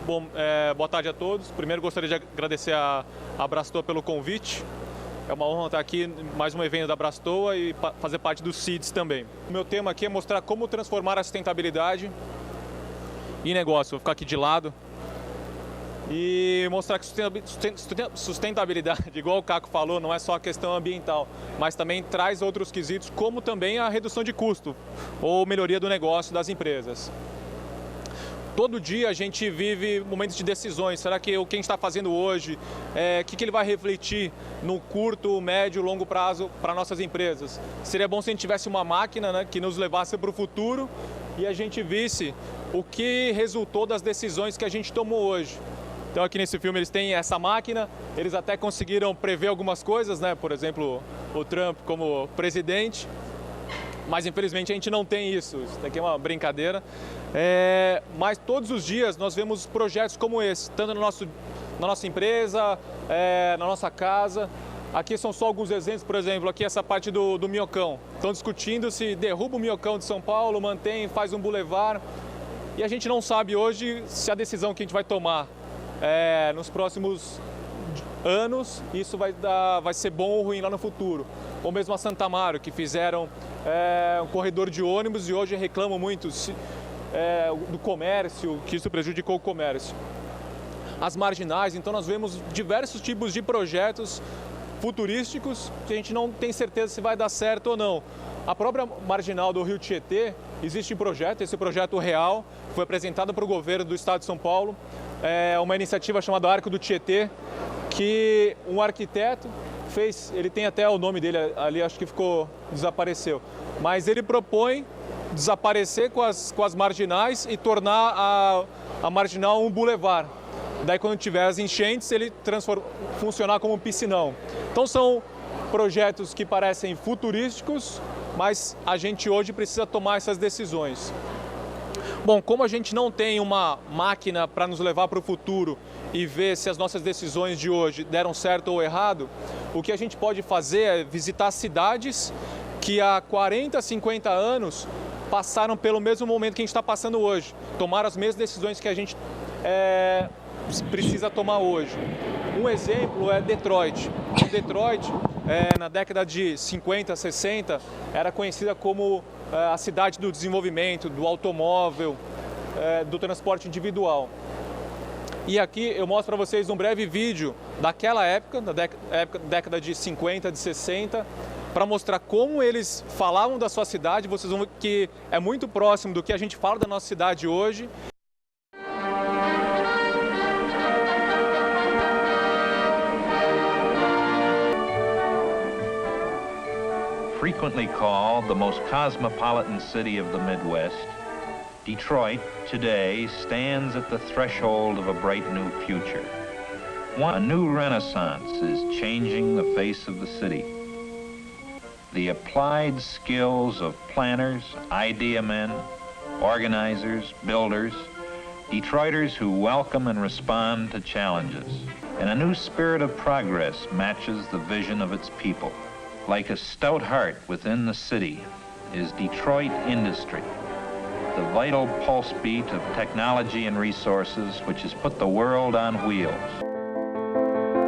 Bom, boa tarde a todos. Primeiro gostaria de agradecer a Abrastoa pelo convite. É uma honra estar aqui em mais um evento da Abrastoa e fazer parte do CIDS também. O meu tema aqui é mostrar como transformar a sustentabilidade em negócio. Vou ficar aqui de lado e mostrar que sustentabilidade, igual o Caco falou, não é só a questão ambiental, mas também traz outros quesitos, como também a redução de custo ou melhoria do negócio das empresas. Todo dia a gente vive momentos de decisões. Será que o que a gente está fazendo hoje, o que ele vai refletir no curto, médio e longo prazo para nossas empresas? Seria bom se a gente tivesse uma máquina, né, que nos levasse para o futuro e a gente visse o que resultou das decisões que a gente tomou hoje. Então aqui nesse filme eles têm essa máquina, eles até conseguiram prever algumas coisas, né? Por exemplo, o Trump como presidente. Mas infelizmente a gente não tem isso daqui é uma brincadeira. Mas todos os dias nós vemos projetos como esse, tanto na nossa empresa, na nossa casa. Aqui são só alguns exemplos, por exemplo, aqui essa parte do Minhocão. Estão discutindo se derruba o Minhocão de São Paulo, mantém, faz um bulevar. E a gente não sabe hoje se a decisão que a gente vai tomar nos próximos anos, isso vai ser bom ou ruim lá no futuro. Ou mesmo a Santa Amaro, que fizeram um corredor de ônibus e hoje reclamam muito do comércio, que isso prejudicou o comércio. As marginais, então nós vemos diversos tipos de projetos futurísticos que a gente não tem certeza se vai dar certo ou não. A própria marginal do Rio Tietê, existe um projeto, esse projeto real, foi apresentado para o governo do estado de São Paulo, uma iniciativa chamada Arco do Tietê, que um arquiteto fez, ele tem até o nome dele ali, acho que desapareceu, mas ele propõe desaparecer com as marginais e tornar a marginal um bulevar. Daí quando tiver as enchentes, ele funcionar como um piscinão. Então são projetos que parecem futurísticos, mas a gente hoje precisa tomar essas decisões. Bom, como a gente não tem uma máquina para nos levar para o futuro e ver se as nossas decisões de hoje deram certo ou errado, o que a gente pode fazer é visitar cidades que há 40, 50 anos passaram pelo mesmo momento que a gente está passando hoje, tomaram as mesmas decisões que a gente precisa tomar hoje. Um exemplo é Detroit. Detroit, na década de 50, 60, era conhecida como a cidade do desenvolvimento, do automóvel, do transporte individual. E aqui eu mostro para vocês um breve vídeo daquela época, da década de 50, de 60, para mostrar como eles falavam da sua cidade. Vocês vão ver que é muito próximo do que a gente fala da nossa cidade hoje. Frequently called the most cosmopolitan city of the Midwest, Detroit today stands at the threshold of a bright new future. A new renaissance is changing the face of the city. The applied skills of planners, idea men, organizers, builders, Detroiters who welcome and respond to challenges. And a new spirit of progress matches the vision of its people. Like a stout heart within the city is Detroit industry, the vital pulse beat of technology and resources which has put the world on wheels.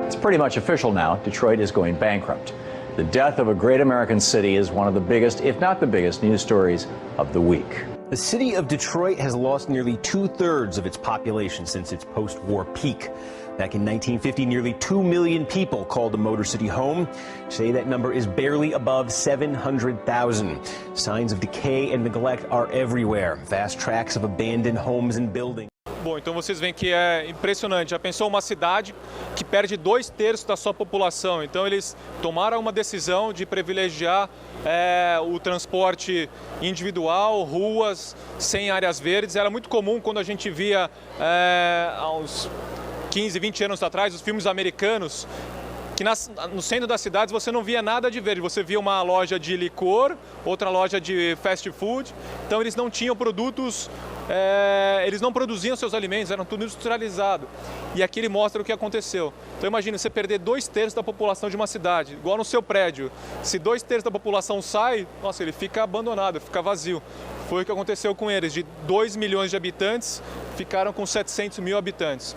It's pretty much official now. Detroit is going bankrupt. The death of a great American city is one of the biggest, if not the biggest, news stories of the week. The city of Detroit has lost nearly 2/3 of its population since its post-war peak. Back in 1950, nearly 2 million people called the Motor City home. Today, that number is barely above 700,000. Signs of decay and neglect are everywhere. Vast tracts of abandoned homes and buildings. Bom, então vocês veem que é impressionante. Já pensou uma cidade que perde 2/3 da sua população? Então eles tomaram uma decisão de privilegiar o transporte individual, ruas sem áreas verdes. Era muito comum quando a gente via há uns 15, 20 anos atrás, os filmes americanos, que no centro das cidades você não via nada de verde. Você via uma loja de licor, outra loja de fast food. Então eles não tinham produtos eles não produziam seus alimentos, eram tudo industrializado. E aqui ele mostra o que aconteceu. Então imagina você perder 2/3 da população de uma cidade, igual no seu prédio. Se 2/3 da população sai, nossa, ele fica abandonado, fica vazio. Foi o que aconteceu com eles. De 2 milhões de habitantes, ficaram com 700 mil habitantes.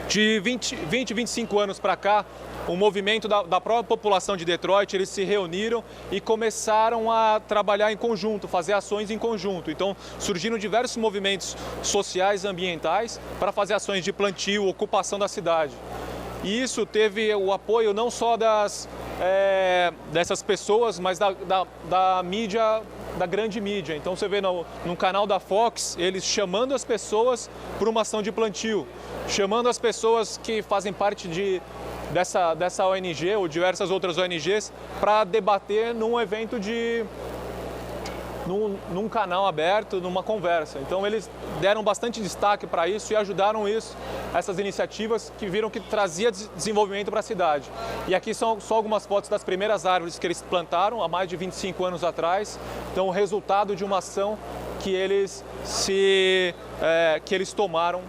De 25 anos para cá, o movimento da própria população de Detroit, eles se reuniram e começaram a trabalhar em conjunto, fazer ações em conjunto. Então, surgiram diversos movimentos sociais e ambientais para fazer ações de plantio, ocupação da cidade. E isso teve o apoio não só dessas pessoas, mas da mídia, da grande mídia. Então você vê no canal da Fox, eles chamando as pessoas para uma ação de plantio, chamando as pessoas que fazem parte dessa ONG ou diversas outras ONGs para debater num evento num canal aberto, numa conversa. Então eles deram bastante destaque para isso e ajudaram essas iniciativas que viram que trazia desenvolvimento para a cidade. E aqui são só algumas fotos das primeiras árvores que eles plantaram há mais de 25 anos atrás. Então o resultado de uma ação que eles tomaram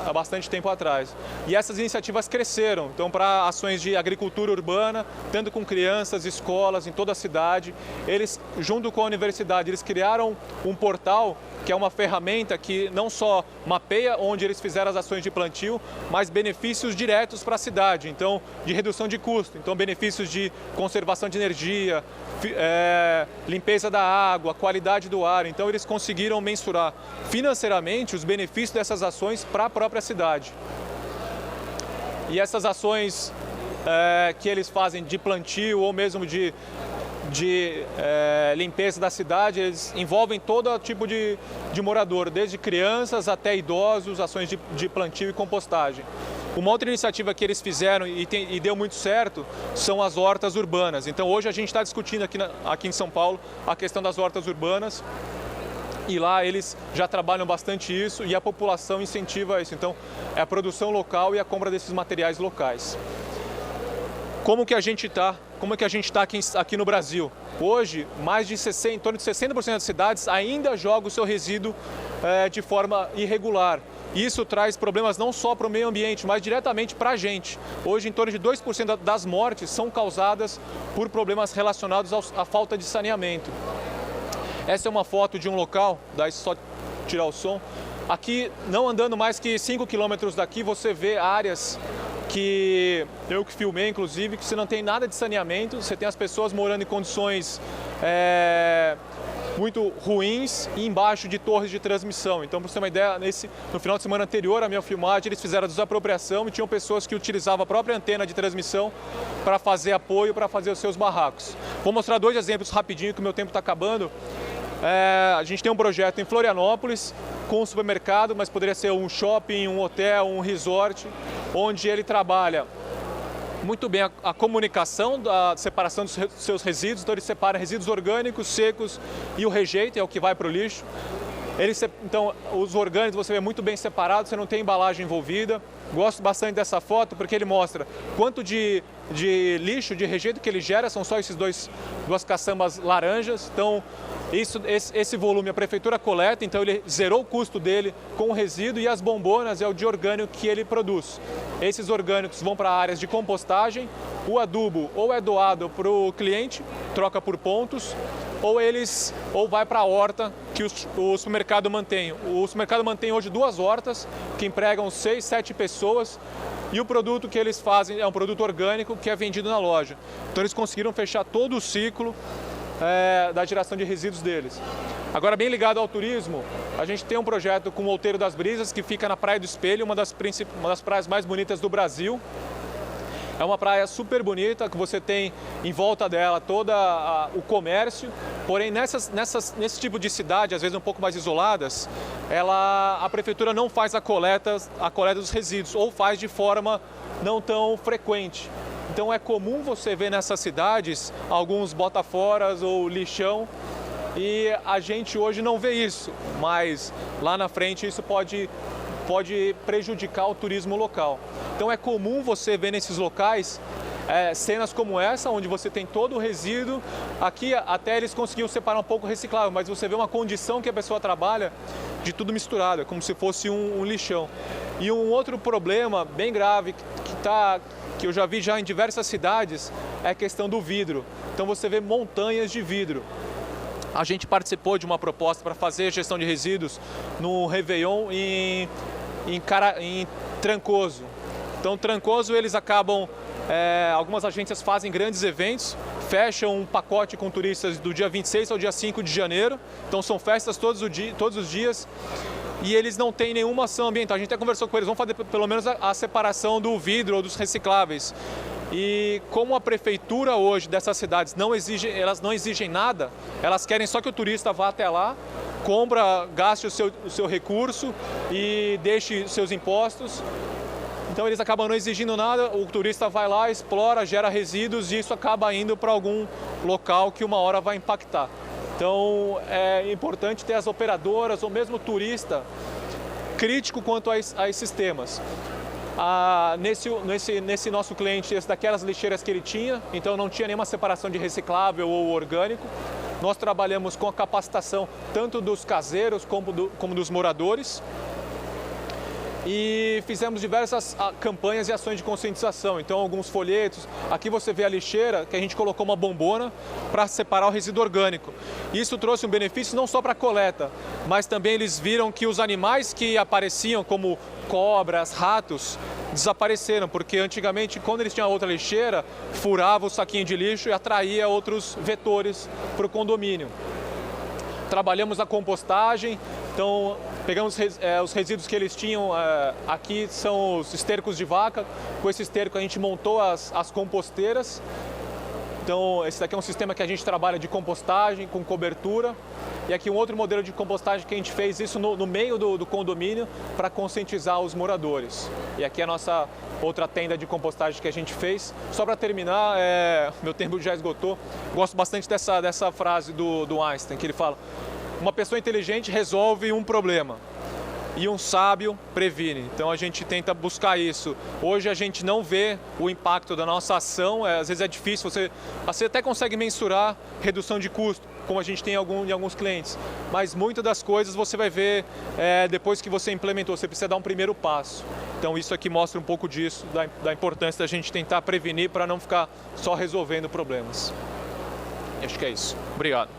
há bastante tempo atrás. E essas iniciativas cresceram, então, para ações de agricultura urbana, tanto com crianças, escolas, em toda a cidade. Eles, junto com a universidade, eles criaram um portal, que é uma ferramenta que não só mapeia onde eles fizeram as ações de plantio, mas benefícios diretos para a cidade, então, de redução de custo, então, benefícios de conservação de energia, limpeza da água, qualidade do ar. Então, eles conseguiram mensurar financeiramente os benefícios dessas ações para a própria cidade. E essas ações que eles fazem de plantio ou mesmo de limpeza da cidade, eles envolvem todo tipo de morador, desde crianças até idosos, ações de plantio e compostagem. Uma outra iniciativa que eles fizeram e deu muito certo são as hortas urbanas. Então hoje a gente está discutindo aqui em São Paulo a questão das hortas urbanas. E lá eles já trabalham bastante isso e a população incentiva isso. Então é a produção local e a compra desses materiais locais. Como é que a gente está aqui no Brasil? Hoje, em torno de 60% das cidades ainda jogam o seu resíduo de forma irregular. Isso traz problemas não só para o meio ambiente, mas diretamente para a gente. Hoje, em torno de 2% das mortes são causadas por problemas relacionados à falta de saneamento. Essa é uma foto de um local, daí só tirar o som. Aqui, não andando mais que 5 quilômetros daqui, você vê áreas que eu que filmei, inclusive, que você não tem nada de saneamento, você tem as pessoas morando em condições muito ruins e embaixo de torres de transmissão. Então, para você ter uma ideia, no final de semana anterior à minha filmagem, eles fizeram a desapropriação e tinham pessoas que utilizavam a própria antena de transmissão para fazer apoio, para fazer os seus barracos. Vou mostrar 2 exemplos rapidinho, que o meu tempo está acabando. A gente tem um projeto em Florianópolis com um supermercado, mas poderia ser um shopping, um hotel, um resort, onde ele trabalha muito bem a comunicação da separação dos seus resíduos. Então ele separa resíduos orgânicos, secos e o rejeito, é o que vai para o lixo. Então os orgânicos você vê muito bem separados, você não tem embalagem envolvida. Gosto bastante dessa foto porque ele mostra quanto de lixo, de rejeito que ele gera, são só esses duas caçambas laranjas. Então esse volume a prefeitura coleta, então ele zerou o custo dele com o resíduo, e as bombonas é o de orgânico que ele produz. Esses orgânicos vão para áreas de compostagem, o adubo ou é doado para o cliente, troca por pontos, ou vai para a horta que o supermercado mantém. O supermercado mantém hoje 2 hortas que empregam 6, 7 pessoas, e o produto que eles fazem é um produto orgânico que é vendido na loja. Então eles conseguiram fechar todo o ciclo da geração de resíduos deles. Agora, bem ligado ao turismo, a gente tem um projeto com o Outeiro das Brisas, que fica na Praia do Espelho, uma das praias mais bonitas do Brasil. É uma praia super bonita, que você tem em volta dela todo o comércio, porém nesse tipo de cidade, às vezes um pouco mais isoladas, a prefeitura não faz a coleta dos resíduos, ou faz de forma não tão frequente. Então é comum você ver nessas cidades alguns botaforas ou lixão, e a gente hoje não vê isso, mas lá na frente isso pode prejudicar o turismo local. Então é comum você ver nesses locais cenas como essa, onde você tem todo o resíduo. Aqui até eles conseguiam separar um pouco o reciclável, mas você vê uma condição que a pessoa trabalha de tudo misturado, é como se fosse um lixão. E um outro problema bem grave que eu já vi já em diversas cidades é a questão do vidro. Então você vê montanhas de vidro. A gente participou de uma proposta para fazer gestão de resíduos no Réveillon em Trancoso. Então, Trancoso, eles acabam, algumas agências fazem grandes eventos, fecham um pacote com turistas do dia 26 ao dia 5 de janeiro. Então, são festas todos os dias e eles não têm nenhuma ação ambiental. A gente até conversou com eles, vão fazer pelo menos a separação do vidro ou dos recicláveis. E como a prefeitura hoje dessas cidades elas não exigem nada, elas querem só que o turista vá até lá, gaste o seu recurso e deixe seus impostos. Então eles acabam não exigindo nada, o turista vai lá, explora, gera resíduos e isso acaba indo para algum local que uma hora vai impactar. Então é importante ter as operadoras ou mesmo o turista crítico quanto a esses temas. Nesse nosso cliente, daquelas lixeiras que ele tinha, então não tinha nenhuma separação de reciclável ou orgânico. Nós trabalhamos com a capacitação tanto dos caseiros como dos moradores e fizemos diversas campanhas e ações de conscientização. Então, alguns folhetos. Aqui você vê a lixeira, que a gente colocou uma bombona para separar o resíduo orgânico. Isso trouxe um benefício não só para a coleta, mas também eles viram que os animais que apareciam, como cobras, ratos, desapareceram, porque antigamente, quando eles tinham outra lixeira, furava o saquinho de lixo e atraía outros vetores para o condomínio. Trabalhamos a compostagem, então pegamos os resíduos que eles tinham, aqui são os estercos de vaca, com esse esterco a gente montou as composteiras. Então esse daqui é um sistema que a gente trabalha de compostagem, com cobertura. E aqui um outro modelo de compostagem que a gente fez isso no meio do condomínio para conscientizar os moradores. E aqui é a nossa outra tenda de compostagem que a gente fez. Só para terminar, meu tempo já esgotou, gosto bastante dessa frase do Einstein, que ele fala: uma pessoa inteligente resolve um problema e um sábio previne. Então a gente tenta buscar isso. Hoje a gente não vê o impacto da nossa ação, às vezes é difícil, você até consegue mensurar redução de custo, como a gente tem em alguns clientes, mas muitas das coisas você vai ver depois que você implementou, você precisa dar um primeiro passo. Então isso aqui mostra um pouco disso, da importância da gente tentar prevenir para não ficar só resolvendo problemas. Acho que é isso. Obrigado.